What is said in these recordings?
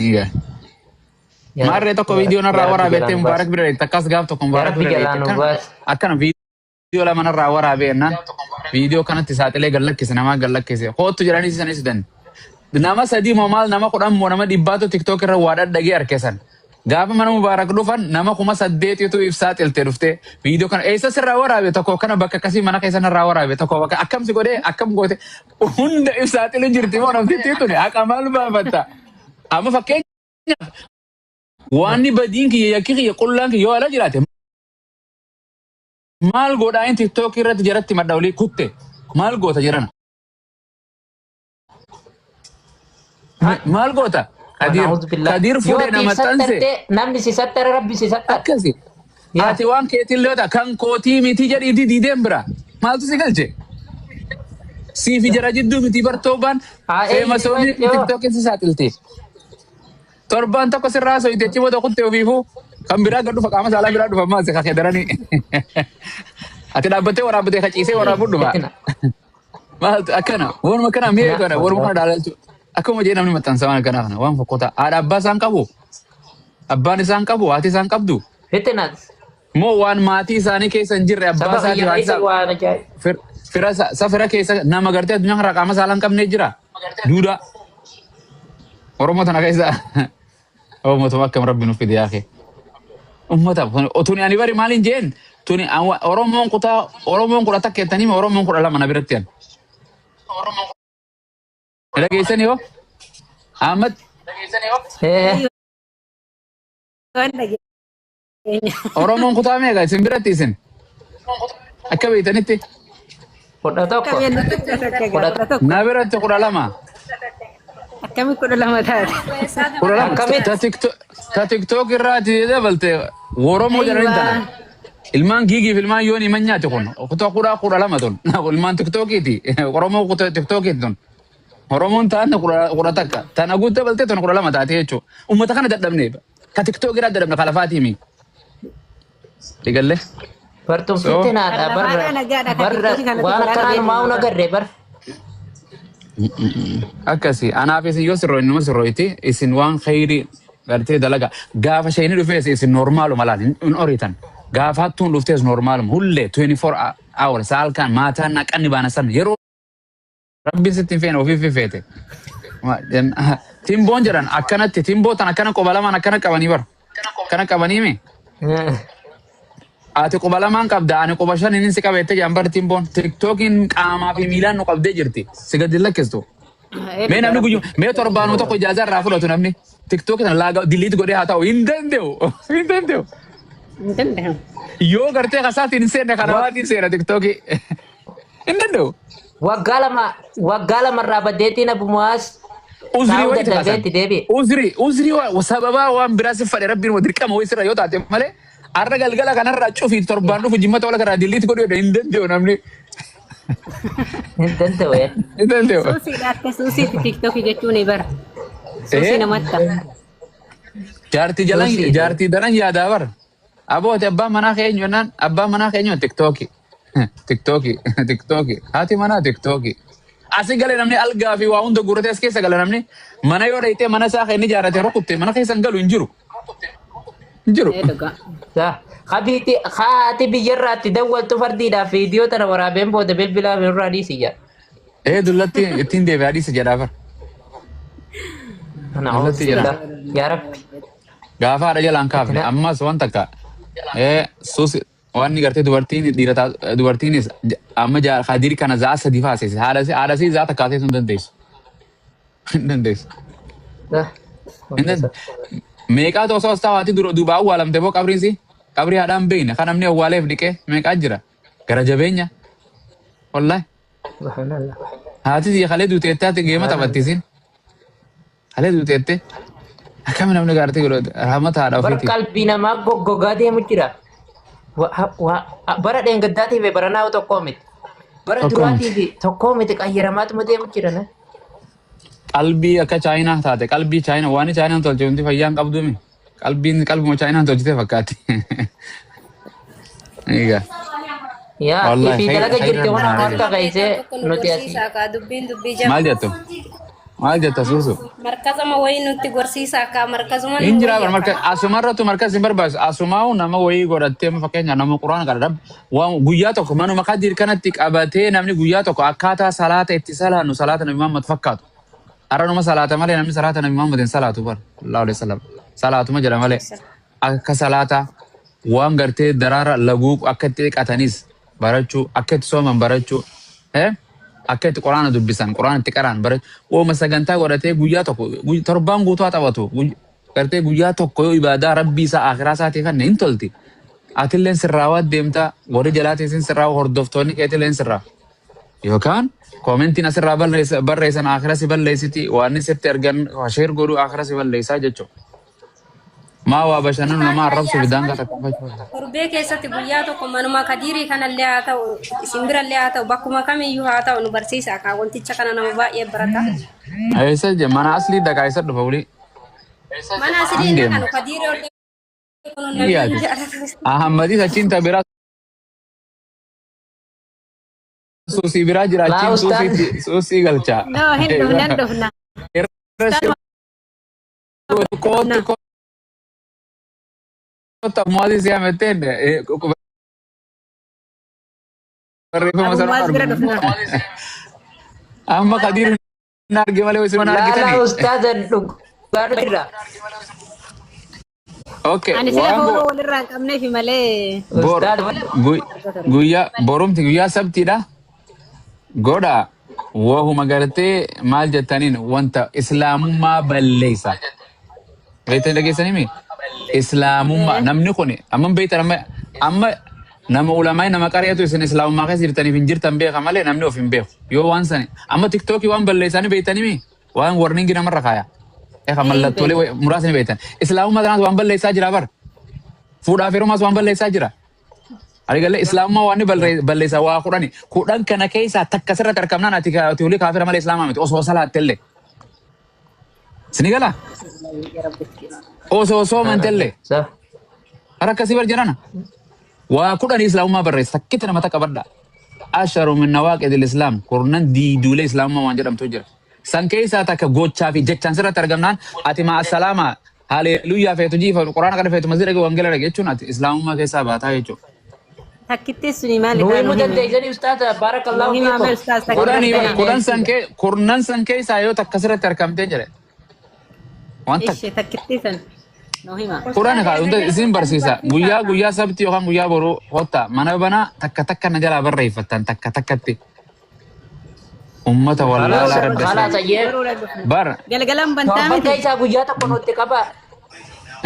Iya. Marre tokko video narraa waraabette Mubaarak bira deemte akkas gaaf tokko Mubaarak bira deemte akkana video lama narraa waraabeenna video kanatti saaxilee gallakkise namaa gallakkise kootu jedhanii sanis dan nama sadii moo maal nama kudhan moo nama dhibbaatu tiktok irra waa dhadhagee harkesan gaafa mana Mubaarak dhufan nama 8,000tu ibsaa xiltee dhufte video kana eessa sirraa waraabe tokko kana bakka akkasii mana keessa narraa waraabe tokko bakka akkamsi godhee akkam goote hunda ibsaa xilin jirti moo namtittii tuni haqa maal baafatta amma fakkeenyaaf Wani badin ki yakki ki qullan ki yoo ala jiraate maal godhaayin tiktok irratti jiratti madawli kutte maal goota jiran maal goota kadir fuudhe nama tanse namni si sattara rabbi si sattara akkasi ati waan keetiin loota kan kootii miti jedhi diideen bira maaltu si galche siifi jara jidduu miti bartooban feemasoonni tiktok si saaxilte torban tokko sirraa soite cimo tokko ofiifu kan biraa gad dhufa qaama saalaa biraa dhufa maase kakee daranii ati dhaabbattee waraabbattee kaciisee waraabuu dhufa maaltu akkana waanuma kana mee kana waanuma kana dhaalalchu akkuma jee namni maxxansa waan akkana kana waan fokkota haadha abbaa isaan qabu abbaan isaan qabu haati isaan qabdu fitinaat moo waan maatii isaanii keessa hin jirre abbaa isaanii waan isaa fira safira keessa nama gartee addunyaa kana qaama saalaa hin qabnee jira duudaa Oromoo tana keessa Oromoo akkam rabbi nuuf fide yaake ummata otuni ani bari maalin jeen tuni Oromoon kutaa takka jettanii Oromoon 12 na biratti yan dhageessani yoo Ahmad Oromoon kutaa meeqa isin biratti isin akka beeytanitti kudha tokko na biratti 12 Kami kuda lama taate. Ta tiktok irraati dabalte Oromoo jedhanii tana. Ilmaan giigii fi ilmaan yooni man nyaate kun. Kutaa kudha lama tun. Ilmaan tiktokiiti. Oromoo kutaa tiktokiiti tun. Oromoon taate kudha takka. Tana guutuu dabalte tun 12 taate jechuudha. Uummata kana dadhabne. Ka tiktok irraa dadhabne kalafaatiimi. Digalle. Bartuun fitinaadha barra waan akkanaan maa'uun agarree barra. Akkasi anaaf isin yoo sirroo inni sirrooyti isin waan khayri gartee dalaga gaafa shayni dhufees isin normaalu malaan hin oriitan gaafa hattuun dhuftees normaalum hullee 24 hours saalkaan maataan naqanni baana san yeroo rabbiin sitti hin feene ofiif feete timboon jedhan akkanatti timboo tan akkana qoba lamaan akkana qabanii bar akkana qabanii mi ati qoba lamaan qabda ani qoba shan inni si qabeette jambar timboon tiktokiin qaamaa fi miilaan nu qabdee jirti si gadi lakkistu mee namni guyyu mee torbaanuu tokko ijaazaa irraa fudhatu namni tiktoki tan laaga diliit godhee haa ta'u hin danda'u yoo gartee kasaatiin hin seenne kanamaatiin seena tiktoki hin danda'u waggaa lamarraa baddeetiin abbumuwaas uzrii wayiiti kasan uzrii sababaa waan biraa si fadhe rabbiin wa dirqama wayii sirra yoo taate malee arra galgala kanarraa cufi torbaan dhufu jimmata wala karaa diliit godhee hin danda'u namni hin danda'u hin danda'u Suusiidha akka suusiitti tiktoki jechuun bara. Suusii namatti. jaartii daran yaadaa bar abooti abbaan manaa keenyu jennaan abbaan manaa keenyu tiktoki haati manaa tiktoki asi galee namni algaa fi waa hunda guurratee as keessa gala namni mana yoo dhayitee mana isaa kan inni ijaarratee rukutte mana keessa hin galu hin jiru. Haati biyyarraatti dawwaltu fardiidhaaf viidiyoo tana waraabeen booda bilbilaa irraa dhiisi jedha. Dullatti ittiin deebi'ee adiisa jedhaafar. Yaa Rabbi. Gaafa haadha jalaan kaafne ammas waan takka suusi waan ni gartee dubartiinis amma kadiri kana za'a sadi faaseese haadha si za'a takkaatee sun dandeessu. Hin dandeessu. Meeqaa tosoo osoo haati duubaa awwaalamte boo qabriinsi qabrii haadhaan beekne kan namni awwaaleef dhiqee meeqaa jira gara jabeenya wallahi haati siya kalee duuteettee ati geema taphattisin kalee duuteettee akkami namni gaartee godhate rahmata haadha ofiiti. Qalbii namaa goggogaa deemu jira. Bara dheengaddaatiif baranaa tokkoo miti. Bara duraatiif tokkoo miti qayyaramaatuma deemu jira. Qalbii akka chaayinaa taate qalbii chaayinaa waan chaayinaan tolche wanti fayyaan qabdumi qalbuma chaayinaan tolchite fakkaatti. Egaa. Yaa ifi dalaga jirti waan akka qaisee nuti asii. Maal jettu? Maal jetta suusu. Markazama wayii nutti gorsiisa akka markazuma Injira marka asumarratu marka simbarbas asumau nama wayii godhattee fakkeenya nama quraana kadhadhab waan guyyaa tokko manuma qadir kanatti qabatee namni guyyaa tokko akkaataa salaata itti salaannu salaata nabi Muhammad fakkaatu. Aranuma salaata malee namni salaata nabi Muhammad hin salaatu bar sallallahu alaihi wasallam. Salaatuma jedha malee akka salaata waan gartee daraara laguu akka itti dhiqatanis barachuu akka itti sooman barachuu akka itti quraana dubbisan quraana itti qaraan barachuu ooma sagantaa godhatee guyyaa tokko torbaan guutuu haa taphatu gartee guyyaa tokko yoo ibaadaa rabbii isaa akhiraa isaatii kan hin tolti atilleen sirraawaa deemtaa warri jalaatiin sirraawaa hordoftoonni keetilleen sirraa yookaan koomentiin asirraa barreessan akhiraa si balleessiti waan sirti ergan sheer godhuu akhiraa si balleessaa jechuudha. Maa waa bashannanu nama arrabsu bidaan ka takkafachuu. Torbee keessatti guyyaa tokko manuma kadiirii kanallee haa ta'u simbirallee haa ta'u bakkuma kamiyyuu haa ta'u nu barsiisa akka wanticha kana nama baay'ee barata. Eessa je mana asli dagaa isa dhufa wuli. Mana asli kan kadiirii ollee Ahmadi achiin tabiraa suusii biraa jira achiin suusii galchaa. No hin dhufnan dhufna. Kota muazi siya meten amma kadir nargi male wisi mana nargi tani ustaz baru tidak okay ani sila boro walirra qabne fi male ustaz guyya borumti guyya sabti da goda wahuma garte mal jatanin wanta islamumma balleessa beete dhageessanii mi islamumma namni kuni amma beeta amma nama ulamaay nama qariyatu isin islamummaa keessa jirtaniif hin jirtan beeka malee namni of hin beeku yoo waan sani amma tiktookii waan balleessanii beetanii mi waan warningi namarra kaaya eka mallattoolee muraasni beetan islamummaa kanaas waan balleessaa jira bar fuudhaaf heerumaas waan balleessaa jira arigalle islamummaa waan balleessaa waa kudhan kana keessaa takka sirratti argamnaan ati ulii kaafira malee islaamaa miti osoo salaattellee sinigala osoo mantellee harka si barjirana waa kudhan islaamummaa barreessa takkitti nama takka badda asharu min nawaaqid al-islam kurnan diiduulee islaamummaa waan jedhamtu jira san keessaa takka gochaa fi jechaan sirratti argamnaan ati maa assalaama haleluuyaa feetu jiifa quraana kana feetu masjida wangeela dhage jechuun ati islaamummaa keessaa baataa jechuudha. Takkitti suni maali Nuyi mudandeessanii ustaz barakallahu fiikum. Kurnan san keessaa yoo takka sirratti argamtee jedhe. Wanta takkitti san. Quraana kaa hunda isin barsiisa guyyaa sabti yookaan guyyaa boruu hotta mana bana takka na jalaa barreeffatan takkatti ummata wallaalaa rabbi bar galgalan bantaa miti isaa guyyaa tokko nutti qaba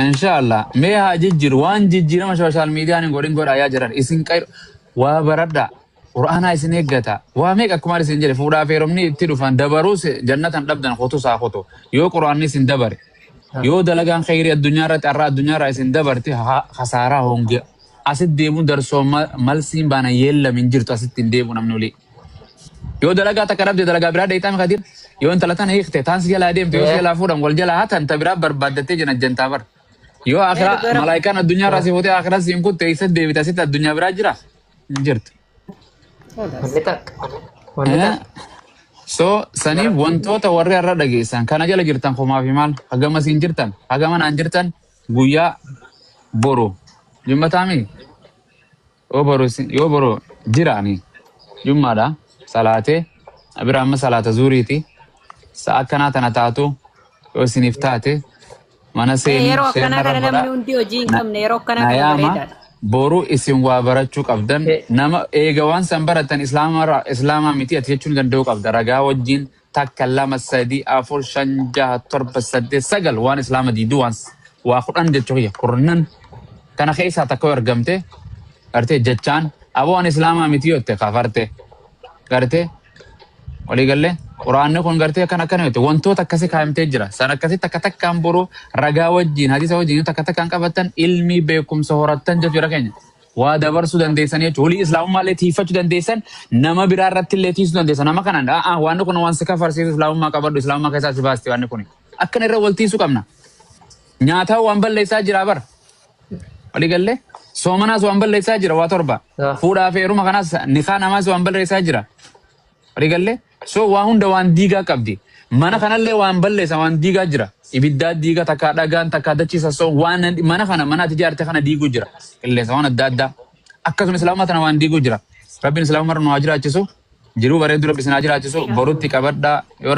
inshallah mee haa jijjiiru waan jijjiirama social media ni godhaa yaa jiran isin qayro waa baradha quraana isin eeggata waa meeqa akkuma isin jedhe fuudhaa feeromni itti dhufan dabaruus jannatan dhabdan qotu saa qotu yoo quraanni isin dabare yoo dalagaan khayri addunyaa irratti arraa addunyaa irraa isin dabarte khasaaraa honge asit deemu darsoo malsiin baana yeella min jirtu asitti hin deemu namni olii yoo dalagaa takka dhabde dalagaa biraa deeytaami kadir yoo intala tan hiikte taansi jalaa deemte yoo si jalaa fuudhan wal jalaa hatan ta biraa barbaaddattee jina jantaa bar yoo akhiraa malaayikaan addunyaa irraa si fuutee akhiraa siin kutte isa deebite asitti addunyaa biraa jira hin jirtu. So sanii wantoota warri irra dhageessan kana jala jirtan komaa fi maal hagama siin jirtan hagama naan jirtan guyyaa boru jummataami yoo boru jiraani jummaadha salaatee abira amma salaata zuuriiti sa'a akkanaa tana taatu yoo isiniif taate mana yeroo akkanaa kana namni hundi hojii hin qabne yeroo akkanaa kana bareedaadha. Boru isin waa barachuu qabdan nama eega waan san baratan islaamaa miti ati jechuun danda'uu qabda ragaa wajjin takka lama sadii afur shan jaha torba saddeet sagal waan islaama diiduu waa kudhan jechuu kiyya kurnan kana keessaa takka argamte gartee jechaan aboo waan islaamaa miti yotte kafarte gartee walii galle quraanni kun gartee akkana yotte wantoota akkasii kaayamtee jira san akkasii takka takkaan boru ragaa wajjin hadiisa wajjin takka takkaan qabatan ilmi beekumsa horattan jechuudha keenya waa dabarsuu dandeessan jechuudha walii islaamummaa illee tiifachuu dandeessan nama biraa irratti illee tiisuu dandeessan nama kanaan waan kun waan si kafarsiisu islaamummaa qabadhu islaamummaa keessaa si baaste waan kun akkana irra wal tiisuu qabna nyaataa waan balleessaa jira bar walii galle soomanaas waan balleessaa jira waa torba fuudhaa fi heeruma kanaas nikaa namaas waan balleessaa jira walii galle so waa hunda waan diigaa qabdi Mana kanallee waan balleessa waan diigaa jira. Ibiddaa diiga takka dhagaan takka dachiisa soo waan mana kana mana ijaarte kana diiguu jira. Qilleensa waan adda addaa. Akkasuma islaama tana waan diiguu jira. Rabbiin islaama marra nu haa jiraachisu. Jiruu bareedu rabbi sinaa jiraachisu. Borutti qabadhaa yoo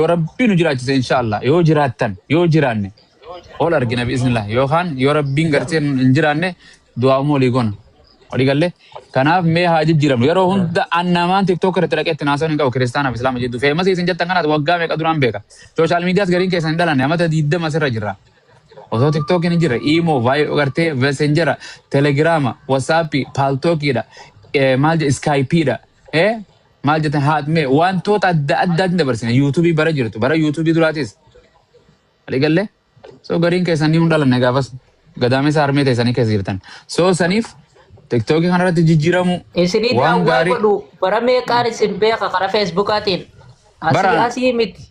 rabbi nu jiraachise inshaallah yoo jiraattan yoo jiraanne ol argina biiznillah yookaan yoo rabbiin gartee hin jiraanne du'aa moolii goona. Walii galle kanaaf mee haa jijjiiramnu yeroo hunda annamaan tiktook irratti dhaqeetti naasoo hin qabu kiristaanaaf islaama jedhu feemas isin jettan kanaat waggaa meeqa duraan beeka sooshaal miidiyaas gariin keessan hin dhalanne amata 20 asirra jirra osoo tiktook hin jira imo vaayoo gartee messenjera telegiraama wasaapii paaltookiidha maal jedhe iskaayipiidha maal jettan haatmee wantoota adda addaatiin dabarsine yuutuubii bara jirtu bara yuutuubii duraatis walii galle soo gariin keessan ni hin dhalanne gaafas gadaamessa harmee teessanii keessa jirtan soo saniif TikTok kan irratti jijjiiramu waan gaarii bara meeqaan isin beeka karaa feesbuukaatiin asii miti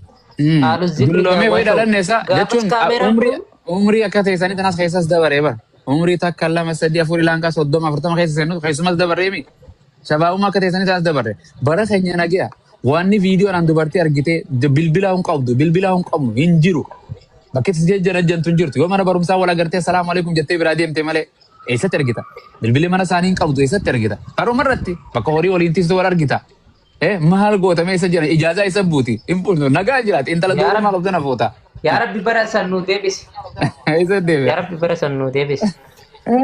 Dulloomee wayii dhalanneessa jechuun umrii akka teessanii kanas keessas dabaree bara umrii takka 2 3 4 laanqaa 30 40 keessa seennu keessumas dabaree mi shabaabuma akka teessanii taas dabarre bara keenya nagiya wanni viidiyoodhaan dubartii argitee bilbilaa hin qabdu hin jiru bakkeetti jejjera jantu hin jirtu yoo mana barumsaa wal agartee salaamu alaikum jettee biraa deemte malee eessatti argita bilbilli mana isaanii hin qabdu eessatti argita haruma irratti bakka horii waliin tiistu wal argita maal gootame eessa jiran ijaazaa isa buuti hin bultu nagaa jiraati intala duuba maal qabdana foota yaa rabbi bara san nu deebisi eessa deebi yaa rabbi bara san nu deebisi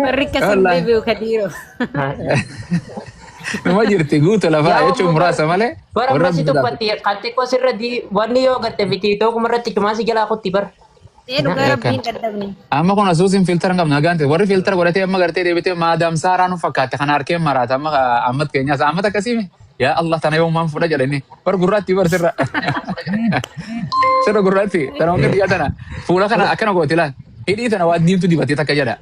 Barrika san deebi'u kadiiro. nama jirti guutu lafaa jechuun muraasa malee bara masi tuffatti kan xiqqoo sirratti wanni yoo garte biti tokkuma irratti cumaasi jalaa kutti bara Dhugaa rabbiin dadhabne. amma kun asuusin filtara hin qabne nagaan ta'e warri filtara godhatee amma gartee deebitee maadaam saaraa nu fakkaate kan harkeen maraata amma ammat keenyaas ammat akkasiime yaa Allah tana yoo maan fudha jedhanii bar gurraatti bar sirra gurraatti tana wanti dhiyaa tana fuula kana akkana gooti laal hidhii tana waa diimtu dibatee takka jedha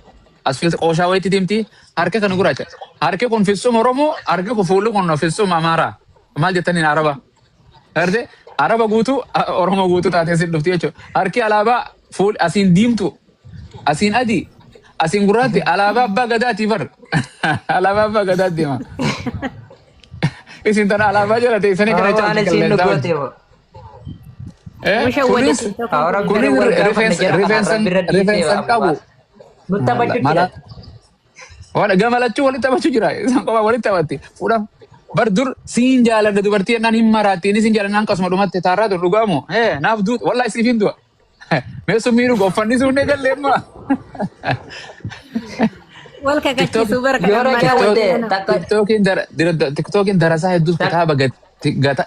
as filta qooshaa wayitti diimti harka kan gurraacha harki kun filsuma Oromoo harki kun fuulli kun filsuma Amaaraa maal jettaniin Araba garte Araba guutuu Oromoo guutuu taatee sin dhufti jechuudha harki alaabaa fuul asiin diimtu asiin adii asiin gurraatti alaabaa abbaa gadaati bar alaabaa abbaa gadaatti deema isin tana alaabaa jala teessanii kana rifeensan qabu gamalachuu walitti taphachuu jira isaan qofa walitti taphatti fuudham bar dur siin jaaladha dubartii ennaan hin maraattiin isin jaalannaan qasuma dhumatti taarraa dur dhugaamu naaf duut wallaa isiif hin du'a meesuu miidhu goffanni suunee galleemma Walka kachiisuu barka TikTokiin darasaa hedduus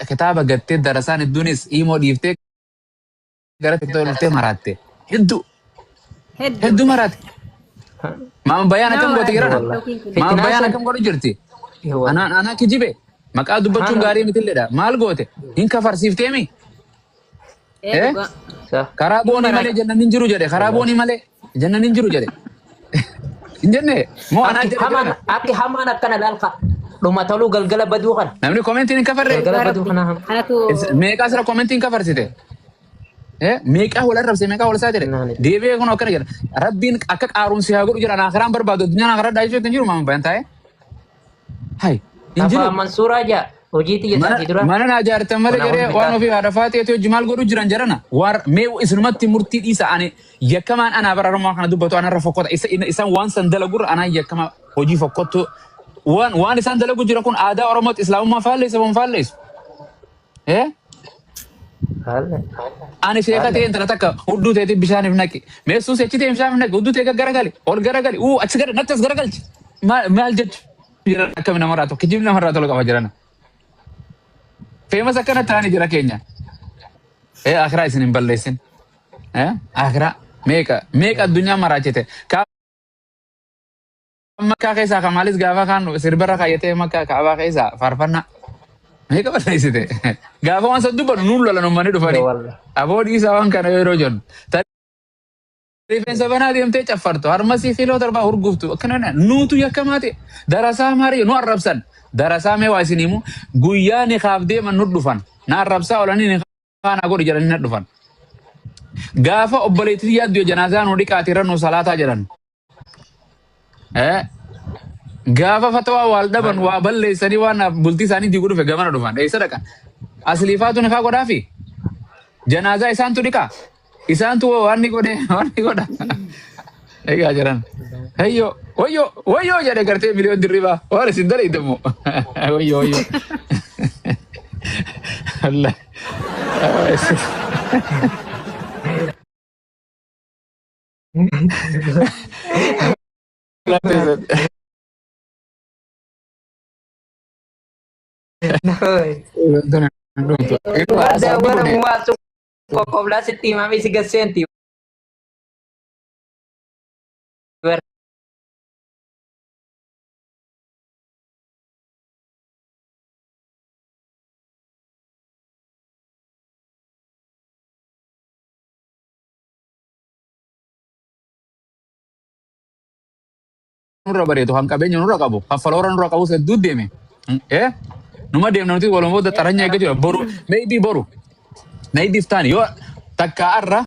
kitaaba gattee darasaan hedduunis imoo dhiiftee gara TikTok dhuftee maraatte hedduu maraatte maama bayaan akkam gooti jirana maama bayaan akkam godhu jirti anaa kijibe maqaa dubbachuun gaarii mitilleedha maal goote hin kafarsiifteemi karaa boonii malee jannan hin jiru jedhe karaa boonii malee jannan hin jiru jedhe hin jenne moo anaa jedhe akki hamaan akkana laalka dhuma toluu galgala baduu kan namni komentiin hin kafarre galgala baduu kana meeqaa sira komentiin kafarsite meeqaa wal arrabse meeqaa wal isaa jedhe deebi'ee kun akkana jedha rabbiin akka qaaruunsi haa godhu jedha akiraan barbaadu addunyaan akiraa daa'isuu hin jiru maama bayan taa'e hay hin jiru Mansuuraa jaa hojiitti jedhaati dura mana naa jaartan malee jedhee waan ofii haadha faateetii hojii maal godhu jiran jarana mee isinumatti murtii dhiisa ani yakkamaan anaa bararamaa kana dubbatu anarra fokkota isaan waan san dalagurra anaa yakkama hojii fokkottu waan isaan dalagu jiran kun aadaa Oromootti islaamummaa faalleessa waan faalleessu ani sheeka ta'e intala takka hudduu ta'eeti bishaaniif naqi meessuu seechi ta'e bishaaniif naqi hudduu ta'e garagali ol garagali achi gara natti as garagalchi maal jechu jiran akkami namarraa tokko kijibni namarraa tolu qaba jirana feemas akkana ta'anii jira keenya akiraa isin hin balleessin akiraa meeqa addunyaa maraachite makkaa keessaa kamaalis gaafa kaan sirbarra kaayyatee makkaa kaabaa keessaa faarfannaa meeqa balleessite gaafa waan san dubbatu nuun lolan uummanni dhufanii aboo dhiisaa waan kana yeroo jennu rifeensa banaa deemtee caffartu harmasii filoo darbaa hurguftu akkana nuutu yakkamaate darasaa maarii nu arrabsan darasaa mee waa isin himu guyyaa ni kaaf deeman nu dhufan na arrabsaa olanii ni kaana godhi jedhanii na dhufan gaafa obboleettii yaaddu janaazaa nu dhiqaatirra nu salaataa jedhan gaafa fatawaa waal dhaban waa balleessanii waan bultii isaanii diiguu dhufe gamana dhufan eessa dhaqan asliifaatu ni kaa godhaafi Jenazah isantu dika. Isantu wani goda. Egaa jiran. Hayyo, wayyo jedhe gartee miliyoon dirriba. Waan isin daleeytamu. Wayyo. Allah. Ada orang masuk kok 12 tim kami 3 senti. Nurra bareedu kan qabeenya nurra qabu kaffaloora nurra qabu hedduu deeme numa deemna nuti walumaa taranya eeggachuudha boru maybe iftaan yoo takka arra